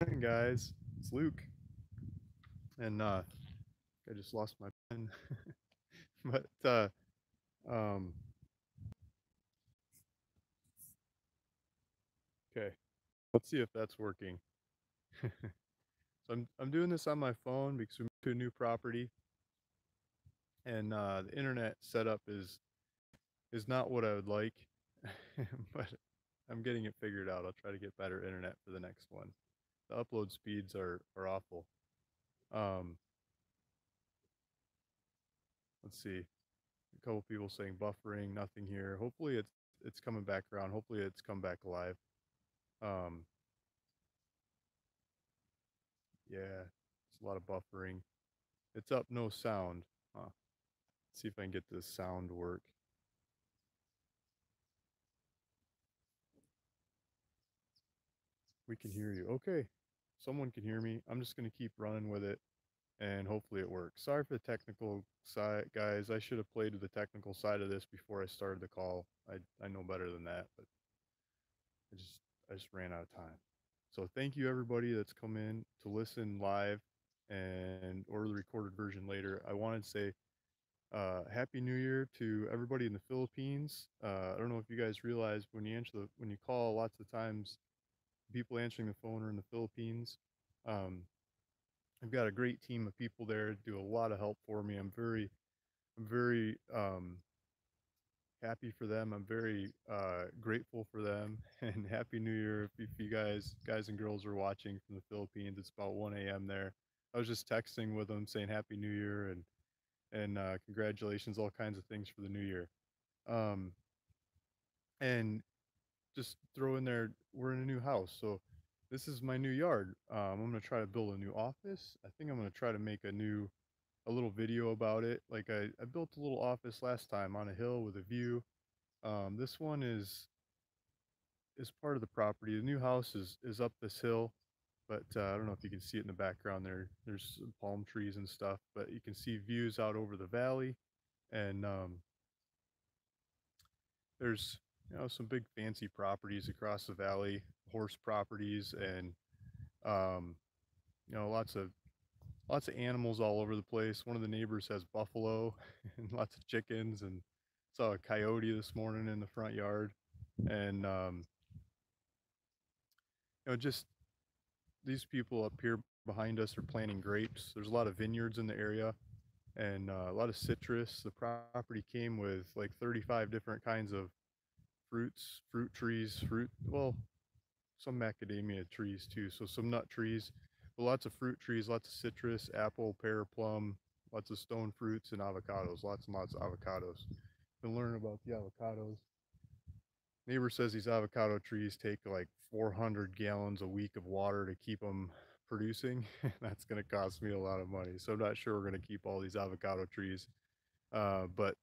Morning, guys. It's Luke, and I just lost my pen. but um, okay, let's see if that's working. so I'm doing this on my phone because we moved to a new property, and the internet setup is not what I would like, but I'm getting it figured out. I'll try to get better internet for the next one. The upload speeds are awful. Um, let's see. A couple people saying buffering, nothing here. Hopefully it's coming back around. Hopefully it's come back alive. Um, yeah, it's a lot of buffering. It's up, no sound. Huh. Let's see if I can get this sound to work. We can hear you. Okay, someone can hear me. I'm just gonna keep running with it, and hopefully it works. Sorry for the technical side, guys. I should have played with the technical side of this before I started the call. I know better than that, but I just I just ran out of time. So thank you everybody that's come in to listen live and or the recorded version later. I wanted to say Happy New Year to everybody in the Philippines. I don't know if you guys realize when you call, lots of times people answering the phone are in the Philippines. Um, I've got a great team of people there, do a lot of help for me. I'm very happy for them. I'm very grateful for them, and Happy New Year if you guys and girls are watching from the Philippines. It's about 1 a.m. there. I was just texting with them saying Happy New Year and congratulations, all kinds of things for the new year. Um, and just throw in there, we're in a new house, so this is my new yard. I'm gonna try to build a new office. I think I'm gonna try to make a little video about it. Like I built a little office last time on a hill with a view. This one is part of the property. The new house is up this hill, but I don't know if you can see it in the background there. There's some palm trees and stuff, but you can see views out over the valley, and there's some big fancy properties across the valley, horse properties, and um, lots of animals all over the place. One of the neighbors has buffalo and lots of chickens, and saw a coyote this morning in the front yard, and just these people up here behind us are planting grapes. There's a lot of vineyards in the area and a lot of citrus. The property came with like 35 different kinds of fruit trees, some macadamia trees too. So some nut trees, but lots of fruit trees, lots of citrus, apple, pear, plum, lots of stone fruits and avocados, lots and lots of avocados. Been learning about the avocados. Neighbor says these avocado trees take like 400 gallons a week of water to keep them producing. That's going to cost me a lot of money. So I'm not sure we're going to keep all these avocado trees. But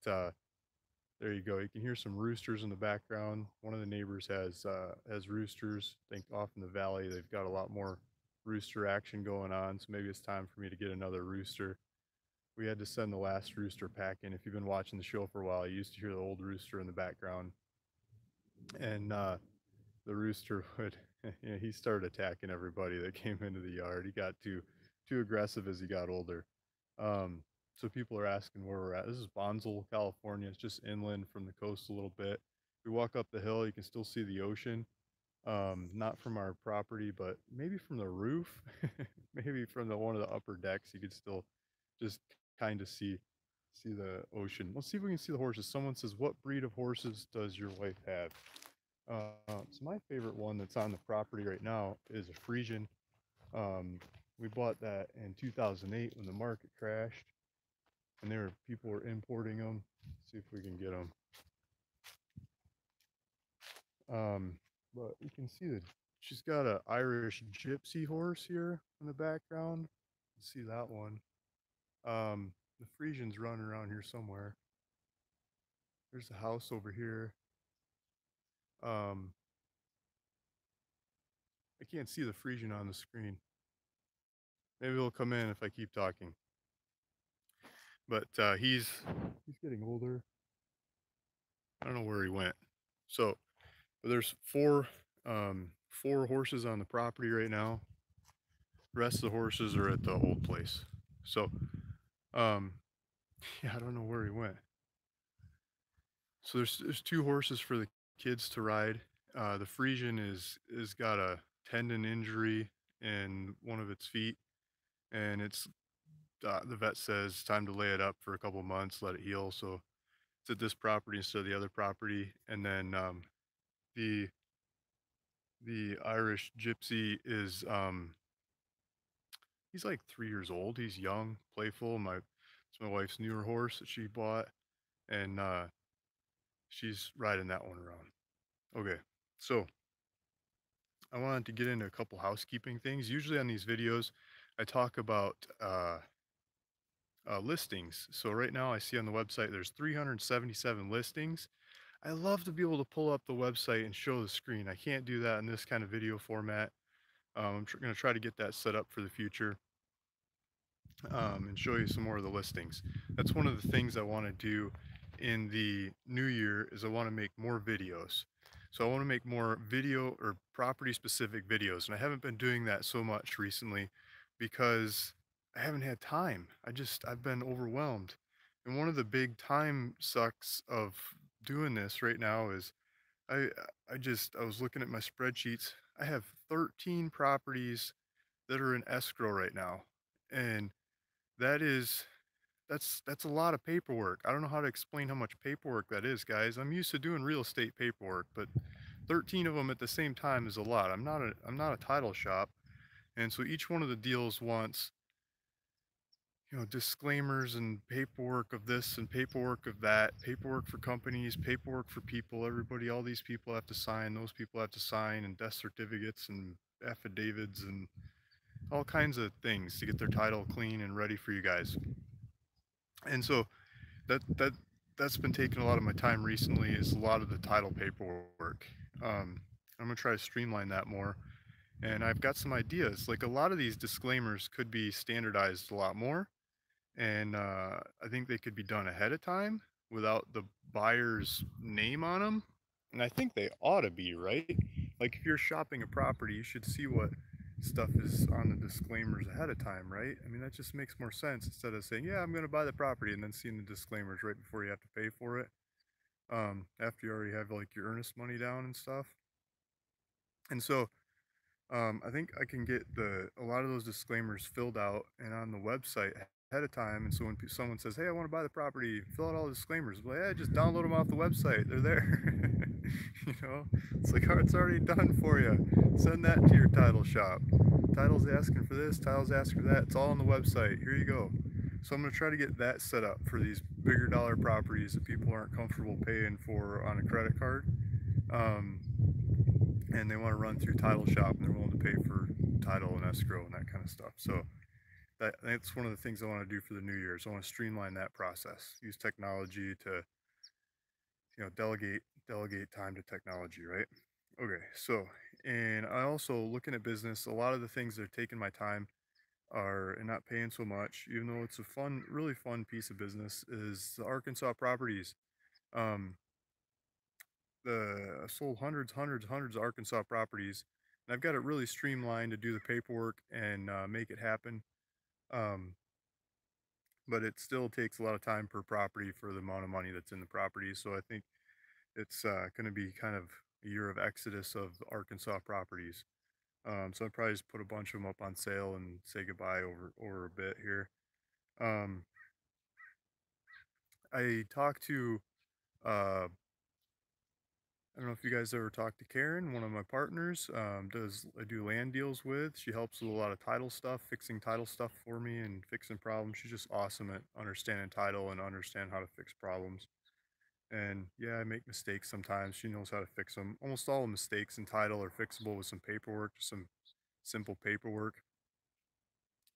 there you go. You can hear some roosters in the background. One of the neighbors has roosters. I think off in the valley they've got a lot more rooster action going on. So maybe it's time for me to get another rooster. We had to send the last rooster packing. If you've been watching the show for a while, you used to hear the old rooster in the background, and the rooster would he started attacking everybody that came into the yard. He got too aggressive as he got older. So people are asking where we're at. This is Bonsall, California. It's just inland from the coast a little bit. We walk up the hill, you can still see the ocean. Not from our property, but maybe from the roof, maybe from the one of the upper decks. You could still just kind of see the ocean. Let's see if we can see the horses. Someone says, "What breed of horses does your wife have?" So my favorite one that's on the property right now is a Frisian. Um, we bought that in 2008 when the market crashed, and people were importing them. Let's see if we can get them. Um, but you can see that she's got a Irish gypsy horse here in the background. You see that one. The Frisian's running around here somewhere. There's a house over here. Um, I can't see the Frisian on the screen. Maybe he'll come in if I keep talking. But he's getting older. I don't know where he went. So, but there's four horses on the property right now. The rest of the horses are at the old place. So, um, yeah, I don't know where he went. So there's two horses for the kids to ride. The Frisian is got a tendon injury in one of its feet, and it's the vet says time to lay it up for a couple months, let it heal. So it's at this property instead of the other property. And then the the Irish Gypsy is he's like 3 years old. He's young, playful. It's my wife's newer horse that she bought, and she's riding that one around. Okay, so I wanted to get into a couple housekeeping things. Usually on these videos, I talk about listings. So right now I see on the website there's 377 listings. I love to be able to pull up the website and show the screen. I can't do that in this kind of video format. I'm going to try to get that set up for the future, and show you some more of the listings. That's one of the things I want to do in the new year is I want to make more videos. So I want to make more video or property specific videos. And I haven't been doing that so much recently because I haven't had time. I've been overwhelmed. And one of the big time sucks of doing this right now is I I was looking at my spreadsheets. I have 13 properties that are in escrow right now. And that is that's a lot of paperwork. I don't know how to explain how much paperwork that is, guys. I'm used to doing real estate paperwork, but 13 of them at the same time is a lot. I'm not a title shop, and so each one of the deals wants, disclaimers and paperwork of this and paperwork of that, paperwork for companies, paperwork for people. Everybody, all these people have to sign, those people have to sign, and death certificates and affidavits and all kinds of things to get their title clean and ready for you guys. And so that that that's been taking a lot of my time recently is a lot of the title paperwork. I'm gonna try to streamline that more, and I've got some ideas. Like a lot of these disclaimers could be standardized a lot more, and I think they could be done ahead of time without the buyer's name on them. And I think they ought to be, right? Like if you're shopping a property, you should see what stuff is on the disclaimers ahead of time, right? I mean, that just makes more sense instead of saying, yeah, I'm going to buy the property and then seeing the disclaimers right before you have to pay for it. After you already have like your earnest money down and stuff. And so I think I can get a lot of those disclaimers filled out and on the website ahead of time. And so when someone says, "Hey, I want to buy the property," fill out all the disclaimers. Well, yeah, just download them off the website. They're there. It's like, oh, it's already done for you. Send that to your title shop. Title's asking for this. Title's asking for that. It's all on the website. Here you go. So I'm going to try to get that set up for these bigger dollar properties that people aren't comfortable paying for on a credit card. And they want to run through title shop and they're willing to pay for title and escrow and that kind of stuff. So that's one of the things I want to do for the new year. So I want to streamline that process, use technology to, delegate time to technology, right? Okay, so, and I also looking at business, a lot of the things that are taking my time are and not paying so much, even though it's a fun, really fun piece of business, is the Arkansas properties. Um, I sold hundreds of Arkansas properties, and I've got it really streamlined to do the paperwork and make it happen. Um, but it still takes a lot of time per property for the amount of money that's in the property. So I think it's going to be kind of a year of exodus of Arkansas properties. So I'll probably just put a bunch of them up on sale and say goodbye over a bit here. Um, I talked to I don't know if you guys ever talked to Karen, one of my partners. I do land deals with. She helps with a lot of title stuff, fixing title stuff for me and fixing problems. She's just awesome at understanding title and understand how to fix problems. And yeah, I make mistakes sometimes. She knows how to fix them. Almost all the mistakes in title are fixable with some paperwork, just some simple paperwork.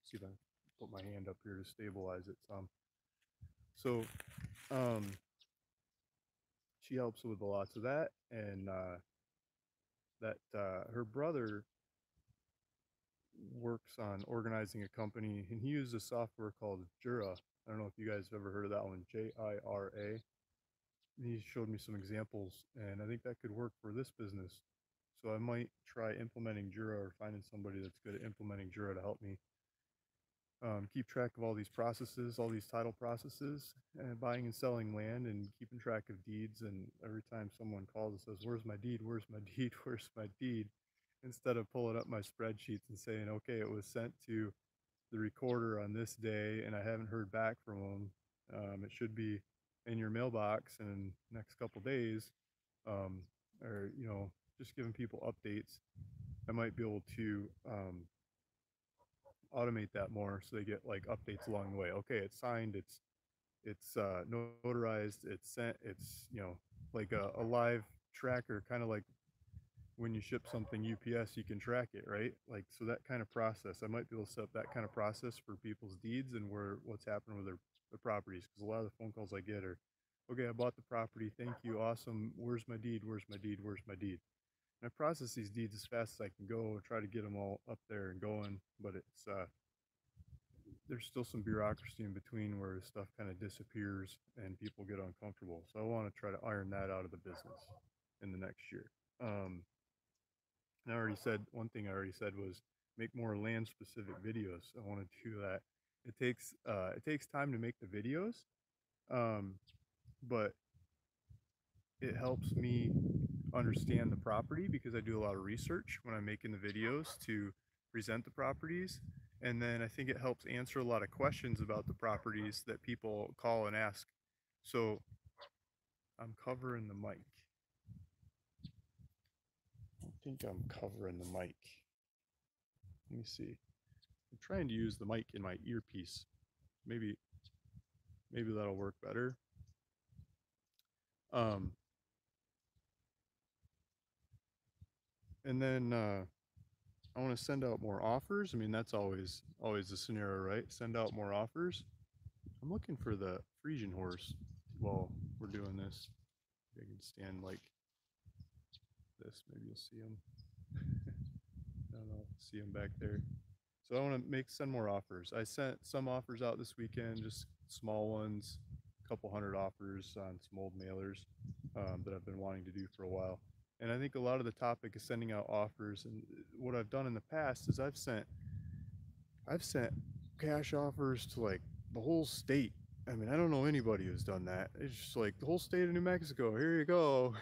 See if I can put my hand up here to stabilize it some. So, um, she helps with a lot of that, and her brother works on organizing a company, and he uses a software called Jura. I don't know if you guys have ever heard of that one, Jira. He showed me some examples, and I think that could work for this business. So I might try implementing Jira or finding somebody that's good at implementing Jira to help me keep track of all these processes, all these title processes, and buying and selling land, and keeping track of deeds. And every time someone calls and says, "Where's my deed? Where's my deed? Where's my deed?" Instead of pulling up my spreadsheets and saying, "Okay, it was sent to the recorder on this day, and I haven't heard back from them. It should be in your mailbox in the next couple days," um, or just giving people updates. I might be able to automate that more so they get like updates along the way. Okay, it's signed, it's notarized, it's sent, it's like a live tracker, kind of like when you ship something UPS, you can track it, right? Like, so that kind of process, I might be able to set up that kind of process for people's deeds and what's happening with their properties. Because a lot of the phone calls I get are, "Okay, I bought the property, thank you, awesome, where's my deed, where's my deed, where's my deed?" And I process these deeds as fast as I can go and try to get them all up there and going, but there's still some bureaucracy in between where stuff kind of disappears and people get uncomfortable. So I want to try to iron that out of the business in the next year. And I already said one thing I already said was make more land specific videos. I want to do that. It takes time to make the videos, um, but it helps me understand the property because I do a lot of research when I'm making the videos to present the properties. And then I think it helps answer a lot of questions about the properties that people call and ask. So I'm covering the mic. I think I'm covering the mic. Let me see. I'm trying to use the mic in my earpiece. Maybe that'll work better. Um, and then I want to send out more offers. I mean, that's always the scenario, right? Send out more offers. I'm looking for the Frisian horse while we're doing this. I can stand like this. Maybe you'll see him. I don't know. See him back there. So I want to send more offers. I sent some offers out this weekend, just small ones, a couple hundred offers on some old mailers that I've been wanting to do for a while. And I think a lot of the topic is sending out offers. And what I've done in the past is I've sent cash offers to like the whole state. I mean, I don't know anybody who's done that. It's just like the whole state of New Mexico. Here you go.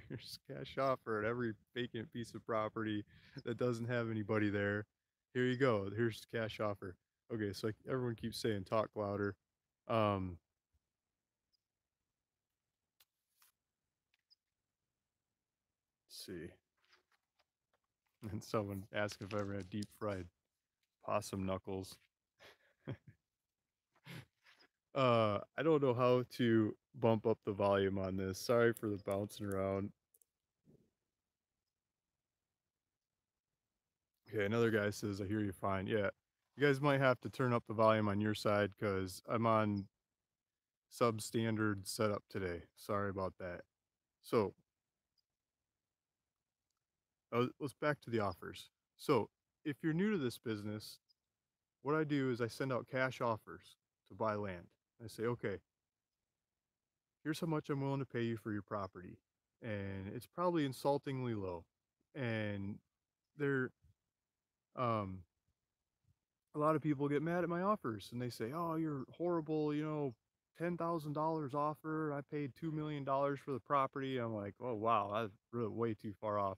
Here's cash offer at every vacant piece of property that doesn't have anybody there. Here you go. Here's cash offer. Okay, so like everyone keeps saying talk louder. Um, let's see. And someone asked if I ever had deep fried possum knuckles. I don't know how to bump up the volume on this. Sorry for the bouncing around. Okay, another guy says, "I hear you fine." Yeah, you guys might have to turn up the volume on your side because I'm on substandard setup today. Sorry about that. So let's back to the offers. So if you're new to this business, what I do is I send out cash offers to buy land. I say, "Okay, here's how much I'm willing to pay you for your property," and it's probably insultingly low. And they're um a lot of people get mad at my offers and they say, "Oh, you're horrible, $10,000 offer. I paid $2 million for the property." I'm like, "Oh wow, that's really way too far off."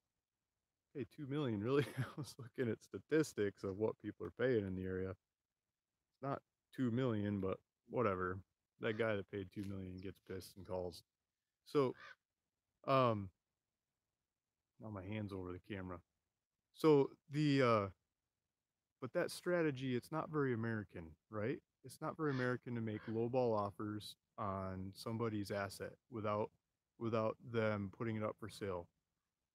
Hey, 2 million, really? I was looking at statistics of what people are paying in the area. It's not 2 million, but whatever. That guy that paid 2 million gets pissed and calls. So, um, now my hands over the camera. So but that strategy, it's not very American, right? It's not very American to make lowball offers on somebody's asset without them putting it up for sale.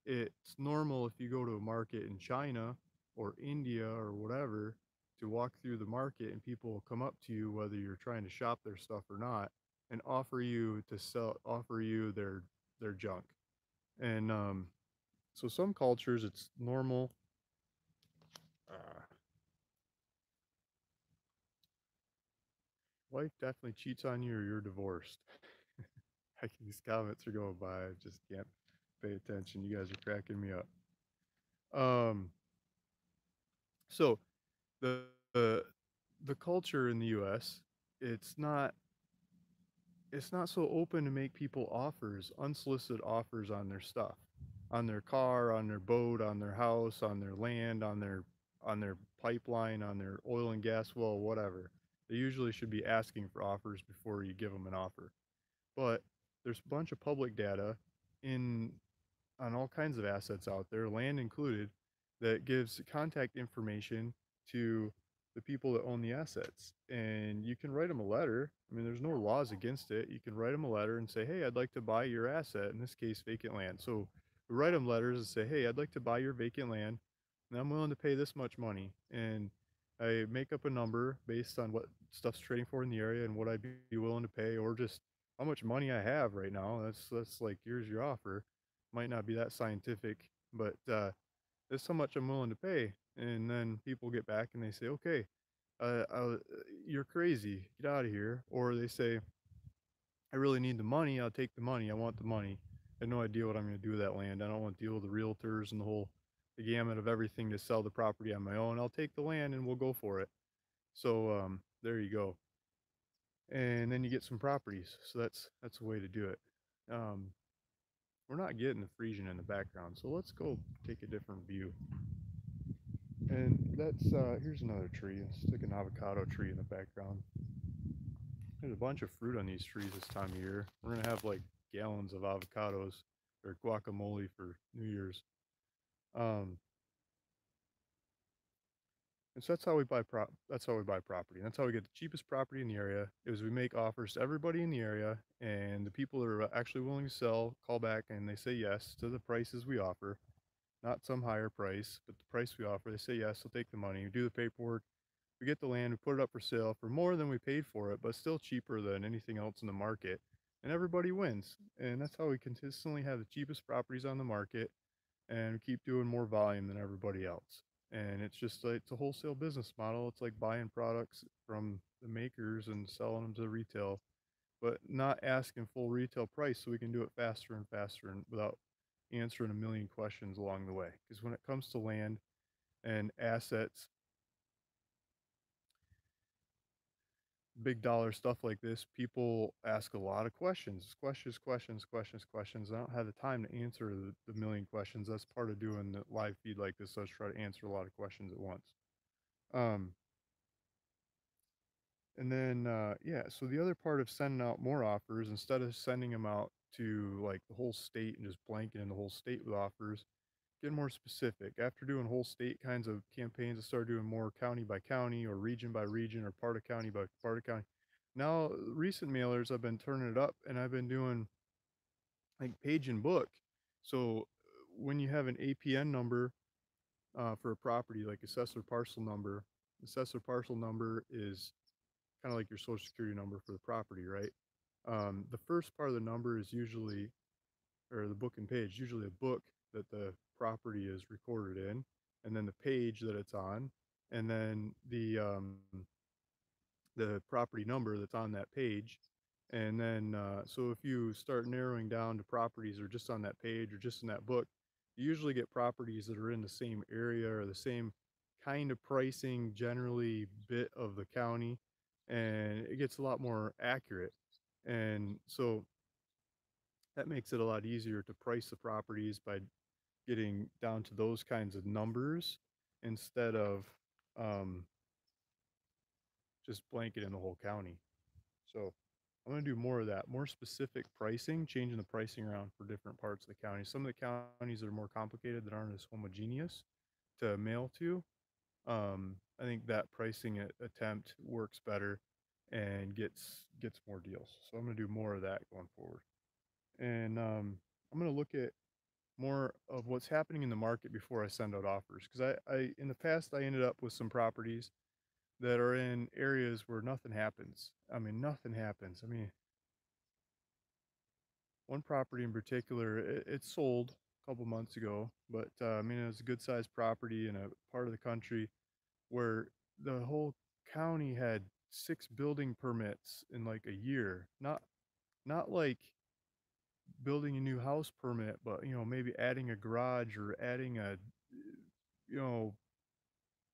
It's normal if you go to a market in China or India or whatever to walk through the market and people will come up to you whether you're trying to shop their stuff or not and offer you their junk. And so some cultures it's normal. Uh, Wife definitely cheats on you or you're divorced. These comments are going by. I just can't pay attention. You guys are cracking me up. Um, so the the the culture in the US, it's not it's not so open to make people offers, unsolicited offers on their stuff, on their car, on their boat, on their house, on their land, on their pipeline, on their oil and gas well, whatever. They usually should be asking for offers before you give them an offer. But there's a bunch of public data in on all kinds of assets out there, land included, that gives contact information to the people that own the assets. And you can write them a letter. I mean, there's no laws against it. You can write them a letter and say, hey, I'd like to buy your asset, in this case, vacant land. So we write them letters and say, hey, I'd like to buy your vacant land, and I'm willing to pay this much money. And I make up a number based on what stuff's trading for in the area and what I'd be willing to pay, or just how much money I have right now. That's like, here's your offer. Might not be that scientific, but this is how much I'm willing to pay. And then people get back and they say, okay, you're crazy, get out of here. Or they say, I really need the money, I'll take the money, I want the money. I have no idea what I'm going to do with that land. I don't want to deal with the realtors and the gamut of everything to sell the property on my own. I'll take the land and we'll go for it. So there you go. And then you get some properties. So that's a way to do it. Um, we're not getting the Frisian in the background, so let's go take a different view. And that's here's another tree. Let's stick an avocado tree in the background. There's a bunch of fruit on these trees this time of year. We're gonna have like gallons of avocados or guacamole for New Year's. Um, and so that's how we buy property. And that's how we get the cheapest property in the area. Is we make offers to everybody in the area, and the people that are actually willing to sell call back and they say yes to the prices we offer, not some higher price, but the price we offer. They say yes, they'll take the money. We do the paperwork. We get the land, we put it up for sale for more than we paid for it, but still cheaper than anything else in the market. And everybody wins. And that's how we consistently have the cheapest properties on the market, and we keep doing more volume than everybody else. And it's just like it's a wholesale business model. It's like buying products from the makers and selling them to retail, but not asking full retail price so we can do it faster and faster and without answering a million questions along the way. Because when it comes to land and assets, big dollar stuff like this, people ask a lot of questions, questions. I don't have the time to answer the million questions. That's part of doing the live feed like this. So I just try to answer a lot of questions at once. Um, and then, yeah, so the other part of sending out more offers, instead of sending them out to like the whole state and just blanketing the whole state with offers, get more specific. After doing whole state kinds of campaigns, I started doing more county by county or region by region or part of county by part of county. Now, recent mailers, I've been turning it up and I've been doing like page and book. So when you have an APN number for a property, like assessor parcel number is kind of like your social security number for the property, right? The first part of the number is usually, or the book and page, usually a book that the property is recorded in, and then the page that it's on, and then the property number that's on that page. And then, so if you start narrowing down to properties or just on that page or just in that book, you usually get properties that are in the same area or the same kind of pricing, generally bit of the county, and it gets a lot more accurate. And so that makes it a lot easier to price the properties by getting down to those kinds of numbers instead of um, just blanketing the whole county. So I'm going to do more of that, more specific pricing, changing the pricing around for different parts of the county. Some of the counties that are more complicated that aren't as homogeneous to mail to, I think that pricing attempt works better and gets more deals. So I'm going to do more of that going forward. And I'm going to look at more of what's happening in the market before I send out offers. Because I in the past I ended up with some properties that are in areas where nothing happens. I mean, nothing happens. I mean, one property in particular, it sold a couple months ago, but I mean, it was a good sized property in a part of the country where the whole county had 6 building permits in like a year. Not like building a new house permit, but maybe adding a garage or adding a you know,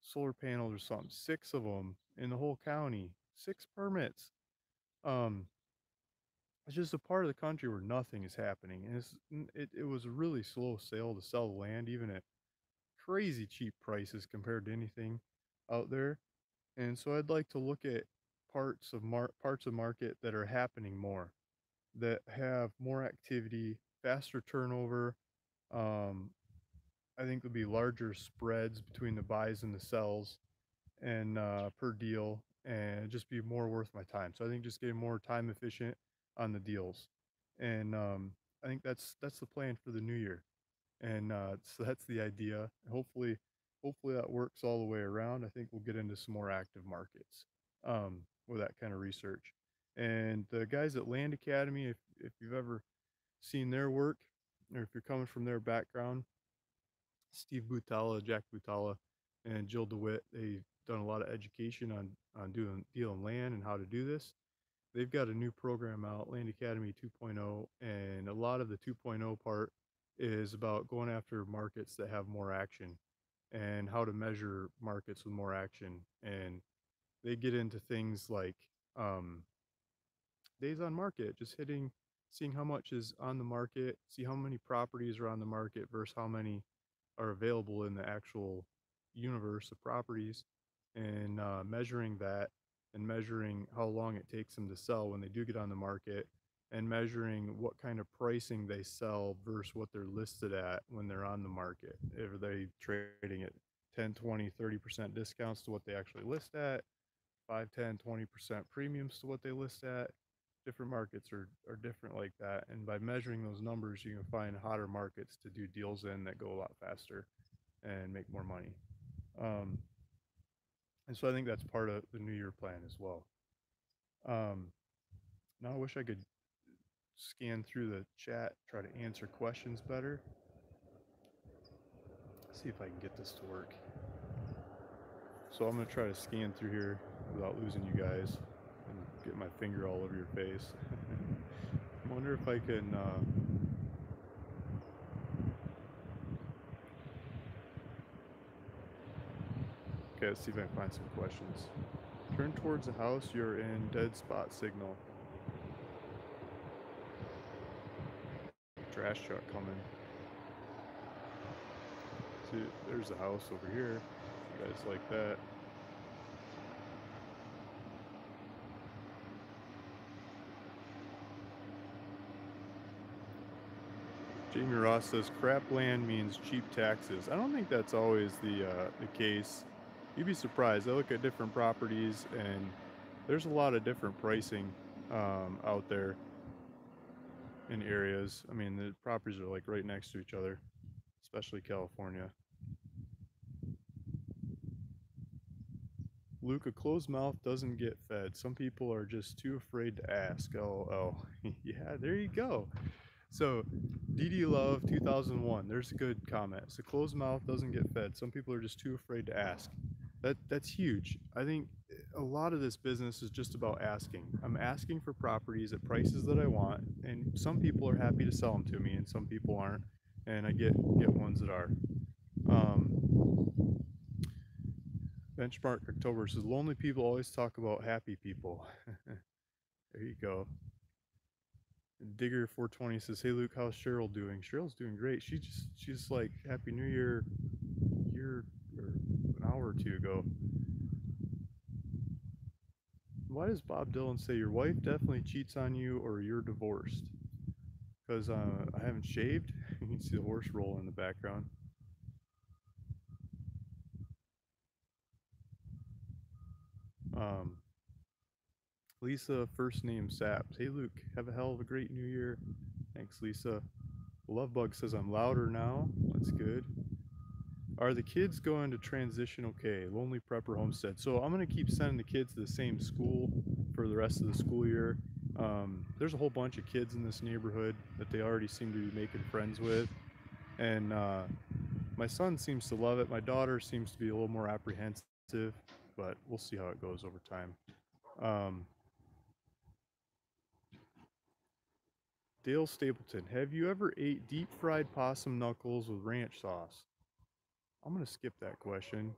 solar panels or something, 6 of them in the whole county, 6 permits. Um, it's just a part of the country where nothing is happening, and it was a really slow sale to sell the land, even at crazy cheap prices compared to anything out there. And so I'd like to look at parts of market that are happening more, that have more activity, faster turnover. Um, I think there'll be larger spreads between the buys and the sells, and per deal, and just be more worth my time. So I think just getting more time efficient on the deals, and I think that's the plan for the new year, and so that's the idea. Hopefully that works all the way around. I think we'll get into some more active markets with that kind of research. And the guys at Land Academy, if you've ever seen their work, or if you're coming from their background, Steve Butala, Jack Butala, and Jill DeWitt. They've done a lot of education on doing dealing land and how to do this. They've got a new program out, Land Academy 2.0, and a lot of the 2.0 part is about going after markets that have more action and how to measure markets with more action. And they get into things like um, days on market, just seeing how much is on the market, see how many properties are on the market versus how many are available in the actual universe of properties, and measuring that, and measuring how long it takes them to sell when they do get on the market, and measuring what kind of pricing they sell versus what they're listed at when they're on the market. Are they trading at 10, 20, 30% discounts to what they actually list at, 5, 10, 20% premiums to what they list at? Different markets are different like that. And by measuring those numbers, you can find hotter markets to do deals in that go a lot faster and make more money. Um, and so I think that's part of the New Year plan as well. Um, Now I wish I could scan through the chat, try to answer questions better. See if I can get this to work. So I'm going to try to scan through here without losing you guys and get my finger all over your face. I wonder if I can. Okay, let's see if I can find some questions. Turn towards the house, you're in dead spot signal. Trash truck coming. See, there's a house over here. You guys like that? Jamie Ross says crap land means cheap taxes. I don't think that's always the case. You'd be surprised. I look at different properties, and there's a lot of different pricing out there in areas. I mean, the properties are like right next to each other, especially California. Luke, a closed mouth doesn't get fed. Some people are just too afraid to ask. Oh, yeah, there you go. So, DD Love 2001, there's a good comment. So, closed mouth doesn't get fed. Some people are just too afraid to ask. That's huge. I think a lot of this business is just about asking. I'm asking for properties at prices that I want, and some people are happy to sell them to me, and some people aren't, and I get ones that are. Benchmark October says lonely people always talk about happy people. There you go. Digger 420 says, "Hey Luke, how's Cheryl doing?" Cheryl's doing great. She's like Happy New Year, year or an hour or two ago. Why does Bob Dylan say your wife definitely cheats on you or you're divorced? Because I haven't shaved. You can see the horse roll in the background. Um, Lisa, first name Saps. Hey Luke, have a hell of a great New Year. Thanks, Lisa. Lovebug says I'm louder now. That's good. Are the kids going to transition okay? Lonely Prepper Homestead. So I'm going to keep sending the kids to the same school for the rest of the school year. There's a whole bunch of kids in this neighborhood that they already seem to be making friends with. And my son seems to love it. My daughter seems to be a little more apprehensive, but we'll see how it goes over time. Dale Stapleton, have you ever ate deep fried possum knuckles with ranch sauce? I'm gonna skip that question.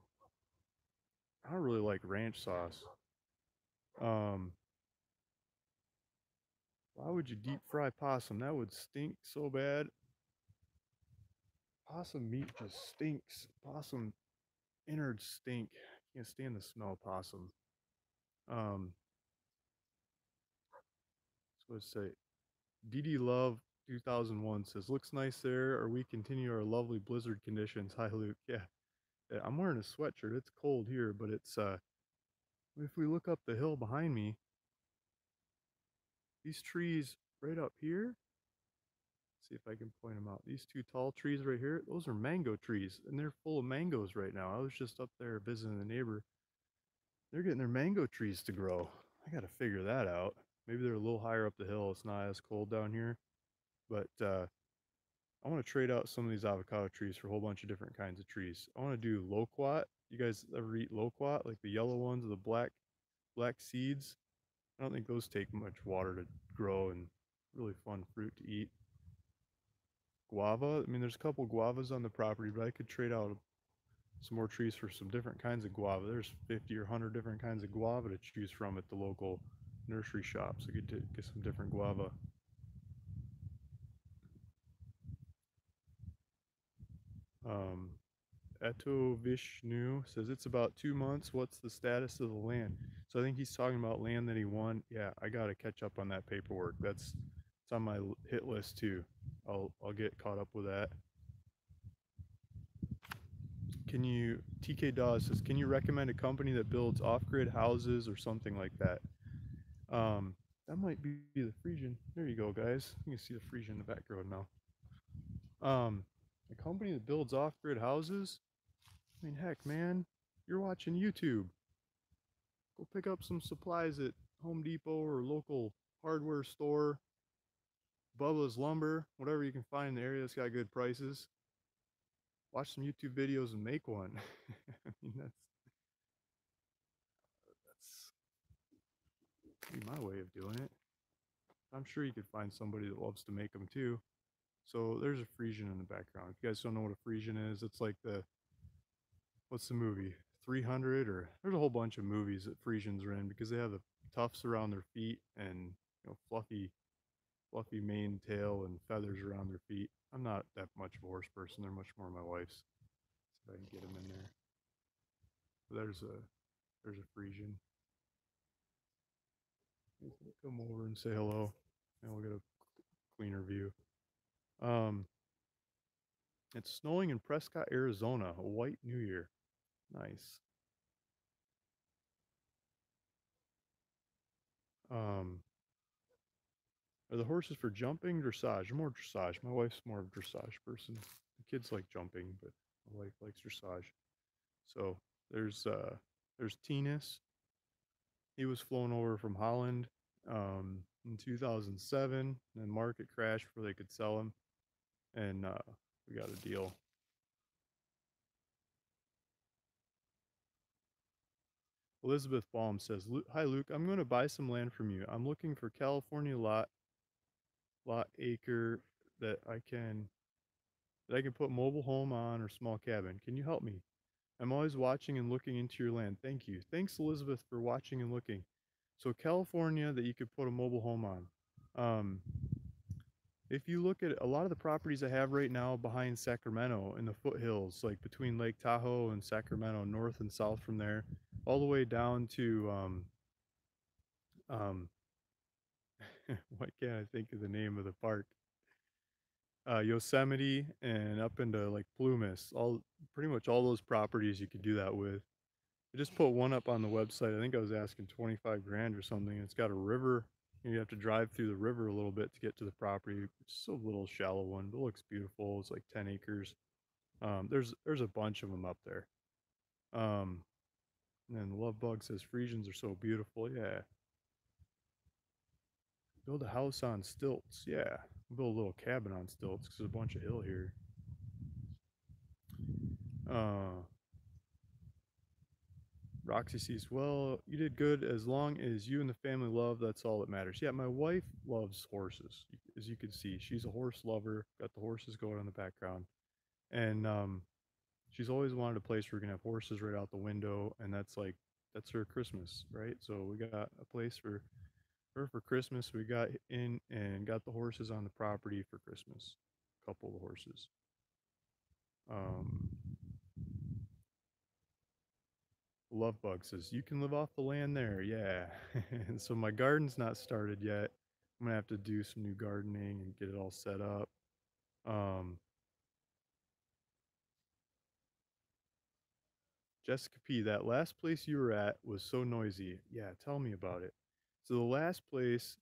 I don't really like ranch sauce. Um, why would you deep fry possum? That would stink so bad. Possum meat just stinks. Possum innards stink. Can't stand the smell of possum. Um, so let's say DD Love 2001 says, looks nice there, or we continue our lovely blizzard conditions. Hi, Luke. Yeah, I'm wearing a sweatshirt. It's cold here, but if we look up the hill behind me, these trees right up here, see if I can point them out. These two tall trees right here, those are mango trees, and they're full of mangoes right now. I was just up there visiting a neighbor. They're getting their mango trees to grow. I got to figure that out. Maybe they're a little higher up the hill. It's not as cold down here, but I want to trade out some of these avocado trees for a whole bunch of different kinds of trees. I want to do loquat. You guys ever eat loquat, like the yellow ones with the black seeds? I don't think those take much water to grow and really fun fruit to eat. Guava. I mean, there's a couple guavas on the property, but I could trade out some more trees for some different kinds of guava. There's 50 or 100 different kinds of guava to choose from at the local nursery shops. I get to get some different guava. Um, Eto Vishnu says it's about 2 months. What's the status of the land? So I think he's talking about land that he won. Yeah, I got to catch up on that paperwork. It's on my hit list too. I'll get caught up with that. Can you TK Dawes says, can you recommend a company that builds off-grid houses or something like that? That might be the Frisian. There you go, guys. You can see the Frisian in the background now. A company that builds off-grid houses. I mean, heck, man, you're watching YouTube. Go pick up some supplies at Home Depot or local hardware store, Bubba's Lumber, whatever you can find in the area that's got good prices. Watch some YouTube videos and make one. I mean, that's my way of doing it. I'm sure you could find somebody that loves to make them too. So there's a Frisian in the background. If you guys don't know what a Frisian is, it's like what's the movie? 300, or there's a whole bunch of movies that Frisians are in because they have the tufts around their feet and fluffy mane, tail, and feathers around their feet. I'm not that much of a horse person. They're much more my wife's. See if I can get them in there. But there's a Frisian. Come over and say hello, and we'll get a cleaner view. Um, it's snowing in Prescott, Arizona. A white New Year. Nice. Um, are the horses for jumping, dressage? More dressage. My wife's more of a dressage person. The kids like jumping, but my wife likes dressage. So there's Tinas. He was flown over from Holland in 2007. Then market crashed before they could sell him, and we got a deal. Elizabeth Baum says, "Hi Luke, I'm going to buy some land from you. I'm looking for California lot acre that I can put mobile home on or small cabin. Can you help me? I'm always watching and looking into your land. Thank you." Thanks, Elizabeth, for watching and looking. So California that you could put a mobile home on. Um, if you look at a lot of the properties I have right now behind Sacramento in the foothills, like between Lake Tahoe and Sacramento, north and south from there, all the way down to um, what can't I think of the name of the park? Yosemite and up into like Plumas. All pretty much all those properties you could do that with. I just put one up on the website. I think I was asking 25 grand or something. It's got a river. You have to drive through the river a little bit to get to the property. It's a little shallow one, but it looks beautiful. It's like 10 acres. There's a bunch of them up there. Um, and then Love Bug says Frisians are so beautiful. Yeah. Build a house on stilts. Yeah. Build a little cabin on stilts because there's a bunch of hill here. Uh, Roxy sees, well, you did good as long as you and the family love. That's all that matters. Yeah, my wife loves horses. As you can see, she's a horse lover. Got the horses going in the background. And she's always wanted a place where we can have horses right out the window, and that's like that's her Christmas, right? So we got a place for her for Christmas. We got in and got the horses on the property for Christmas. A couple of horses. Um, Lovebug says you can live off the land there, yeah. And so my garden's not started yet. I'm gonna have to do some new gardening and get it all set up. Um, Jessica P, that last place you were at was so noisy. Yeah, tell me about it. So the last place,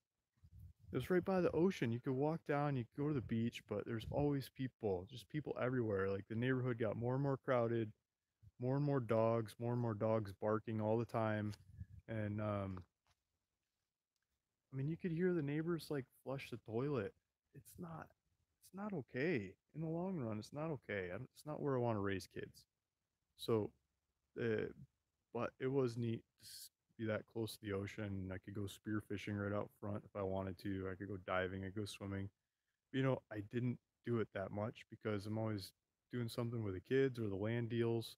it was right by the ocean. You could walk down, you could go to the beach, but there's always people, just people everywhere. Like the neighborhood got more and more crowded, more and more dogs barking all the time. And I mean, you could hear the neighbors like flush the toilet. It's not, it's not okay in the long run. It's not okay. It's not where I want to raise kids. So, uh, but it was neat to be that close to the ocean. I could go spear fishing right out front if I wanted to. I could go diving. I could go swimming. You know, I didn't do it that much because I'm always doing something with the kids or the land deals.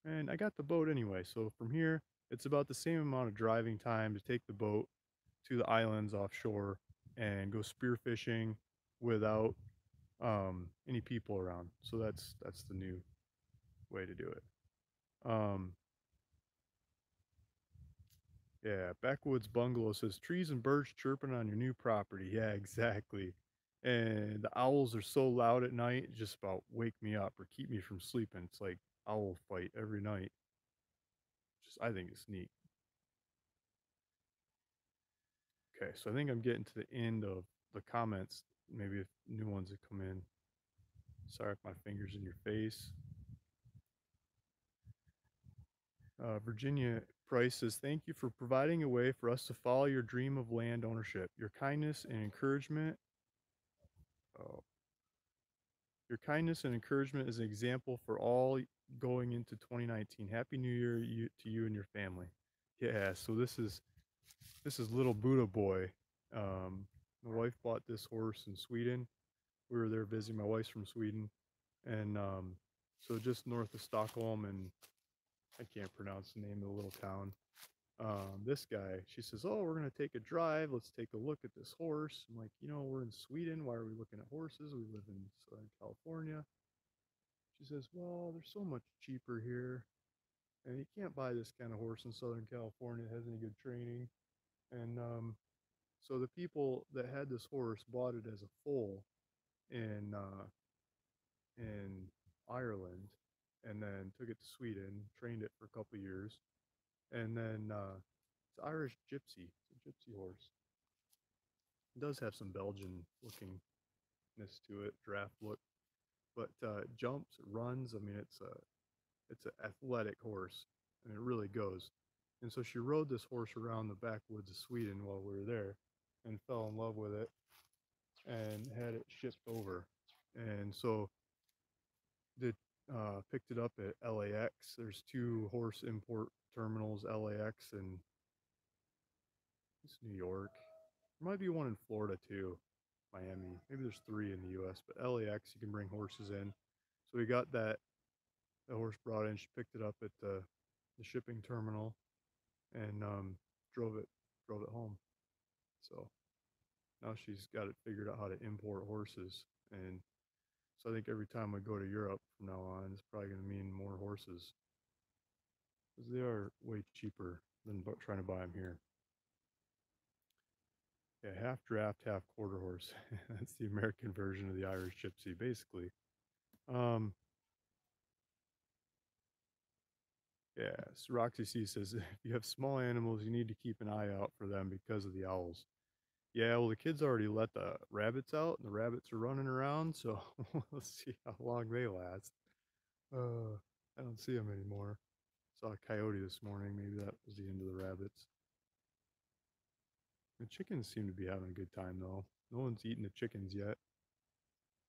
And I got the boat anyway. So from here, it's about the same amount of driving time to take the boat to the islands offshore and go spearfishing without any people around. So that's the new way to do it. Um, yeah, Backwoods Bungalow says trees and birds chirping on your new property. Yeah, exactly. And the owls are so loud at night, it just about wake me up or keep me from sleeping. It's like owl fight every night. Just I think it's neat. Okay, so I think I'm getting to the end of the comments. Maybe if new ones have come in. Sorry if my fingers in your face. Virginia Price says, thank you for providing a way for us to follow your dream of land ownership. Oh, your kindness and encouragement is an example for all going into 2019. Happy New Year to you and your family. Yeah, so this is little Buddha boy. My wife bought this horse in Sweden. We were there visiting. My wife's from Sweden, and so just north of Stockholm, and I can't pronounce the name of the little town. This guy, she says, "Oh, we're gonna take a drive. Let's take a look at this horse." I'm like, we're in Sweden. Why are we looking at horses? We live in Southern California. She says, "Well, they're so much cheaper here, and you can't buy this kind of horse in Southern California. It has any good training." And so the people that had this horse bought it as a foal in in Ireland, and then took it to Sweden, trained it for a couple of years, and then it's Irish Gypsy. It's a gypsy horse. It does have some Belgian lookingness to it, draft look, but it jumps, it runs. I mean, it's an athletic horse, and it really goes. And so she rode this horse around the backwoods of Sweden while we were there, and fell in love with it, and had it shipped over. And so did picked it up at LAX. There's two horse import terminals, LAX and it's New York. There might be one in Florida too, Miami. Maybe there's three in the U.S., but LAX you can bring horses in. So we got the horse brought in. She picked it up at the shipping terminal and drove it drove it home. So now she's got it figured out how to import horses, and so I think every time I go to Europe from now on, it's probably going to mean more horses because they are way cheaper than trying to buy them here. Yeah, half draft, half quarter horse. That's the American version of the Irish Gypsy, basically. Um, yeah, so Roxy C says if you have small animals, you need to keep an eye out for them because of the owls. Yeah, well, the kids already let the rabbits out, and the rabbits are running around, so let's see how long they last. I don't see them anymore. Saw a coyote this morning. Maybe that was the end of the rabbits. The chickens seem to be having a good time, though. No one's eaten the chickens yet.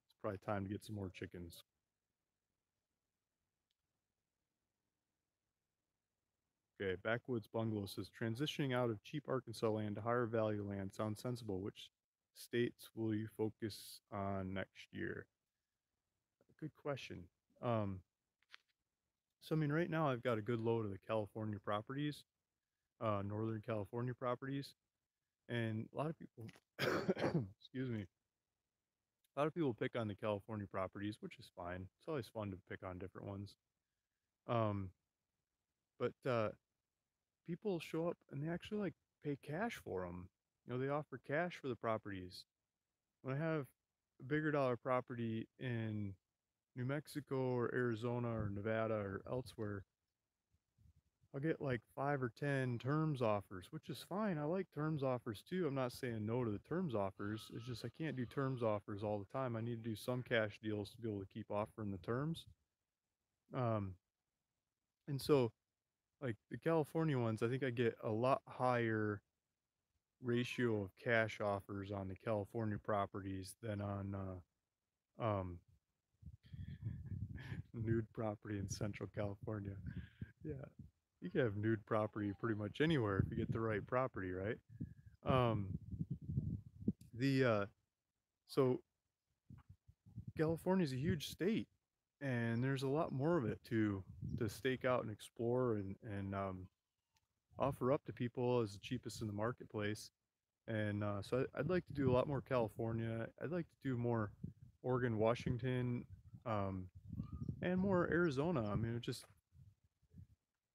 It's probably time to get some more chickens. Okay, Backwoods Bungalow says transitioning out of cheap Arkansas land to higher value land sounds sensible. Which states will you focus on next year? Good question. Um, So I mean, right now I've got a good load of the California properties, Northern California properties, and a lot of people, excuse me, a lot of people pick on the California properties, which is fine. It's always fun to pick on different ones. Um, but people show up and they actually like pay cash for them. You know, they offer cash for the properties. When I have a bigger dollar property in New Mexico or Arizona or Nevada or elsewhere, I'll get like 5 or 10 terms offers, which is fine. I like terms offers too. I'm not saying no to the terms offers. It's just I can't do terms offers all the time. I need to do some cash deals to be able to keep offering the terms. Um, and so like the California ones, I think I get a lot higher ratio of cash offers on the California properties than on nude property in Central California. Yeah, you can have nude property pretty much anywhere if you get the right property, right? Um, the so California is a huge state, and there's a lot more of it to stake out and explore and offer up to people as the cheapest in the marketplace. And so I'd like to do a lot more California. I'd like to do more Oregon, Washington, um, and more Arizona. I mean, it just